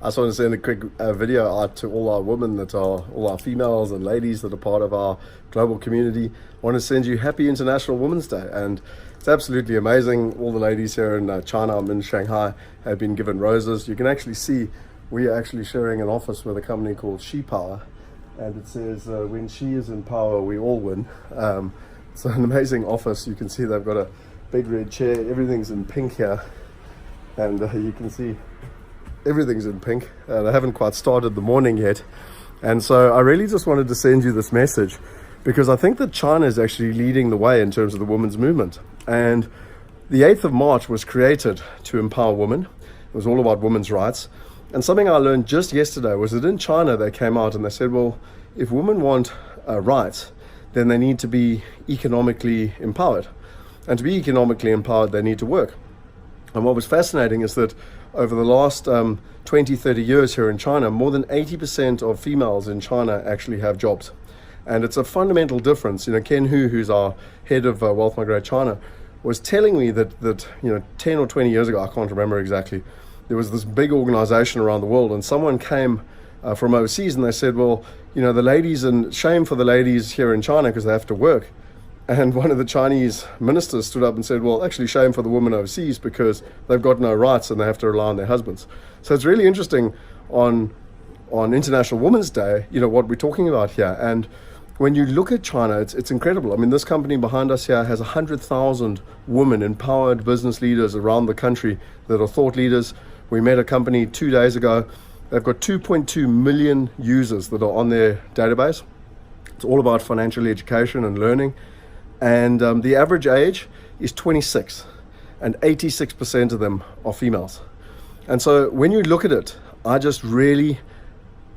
I just want to send a quick video out to all our women all our females and ladies that are part of our global community. I want to send you happy International Women's Day, and it's absolutely amazing. All the ladies here in China, I'm in Shanghai, have been given roses. You can actually see we are actually sharing an office with a company called She Power, and it says when she is in power, we all win. It's an amazing office. You can see they've got a big red chair. Everything's in pink here, and you can see everything's in pink. They haven't quite started the morning yet, and so I really just wanted to send you this message because I think that China is actually leading the way in terms of the women's movement. And the 8th of March was created to empower women. It was all about women's rights. And something I learned just yesterday was that in China they came out and they said, well, if women want rights, then they need to be economically empowered. And to be economically empowered, they need to work. And what was fascinating is that over the last 20, 30 years here in China, more than 80% of females in China actually have jobs. And it's a fundamental difference. Ken Hu, who's our head of Wealth Migrate China, was telling me that 10 or 20 years ago, I can't remember exactly, there was this big organization around the world, and someone came from overseas and they said, well, the ladies, and shame for the ladies here in China because they have to work. And one of the Chinese ministers stood up and said, well, actually shame for the women overseas because they've got no rights and they have to rely on their husbands. So it's really interesting on International Women's Day, what we're talking about here. And when you look at China, it's incredible. I mean, this company behind us here has 100,000 women, empowered business leaders around the country that are thought leaders. We met a company 2 days ago. They've got 2.2 million users that are on their database. It's all about financial education and learning. And the average age is 26, and 86% of them are females. And so when you look at it,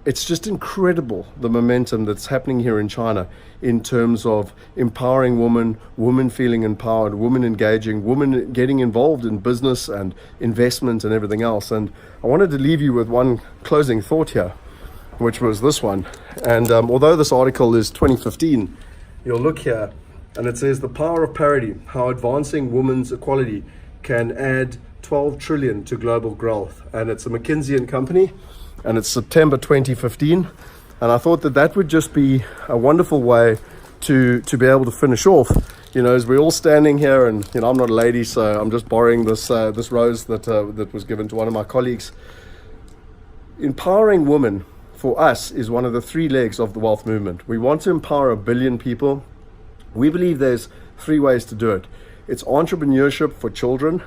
it's just incredible the momentum that's happening here in China in terms of empowering women feeling empowered, women engaging, women getting involved in business and investment and everything else. And I wanted to leave you with one closing thought here, which was this one. And although this article is 2015, you'll look here and it says the power of parity, how advancing women's equality can add 12 trillion to global growth. And it's a McKinsey & Company, and it's September 2015. And I thought that would just be a wonderful way to be able to finish off, as we're all standing here, and I'm not a lady, so I'm just borrowing this rose that was given to one of my colleagues. Empowering women for us is one of the 3 legs of the wealth movement. We want to empower 1 billion people. We believe there's 3 ways to do it. It's entrepreneurship for children,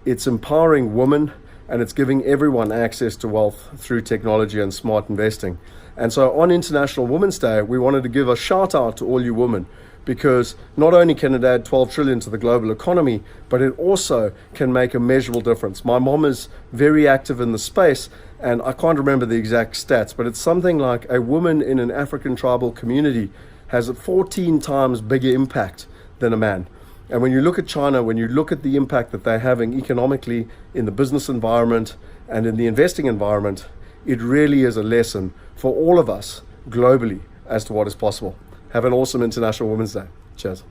it's empowering women, and it's giving everyone access to wealth through technology and smart investing. And so on International Women's Day, we wanted to give a shout out to all you women, because not only can it add 12 trillion to the global economy, but it also can make a measurable difference. My mom is very active in the space, and I can't remember the exact stats, but it's something like a woman in an African tribal community has a 14 times bigger impact than a man. And when you look at China, when you look at the impact that they're having economically in the business environment and in the investing environment, it really is a lesson for all of us globally as to what is possible. Have an awesome International Women's Day. Cheers.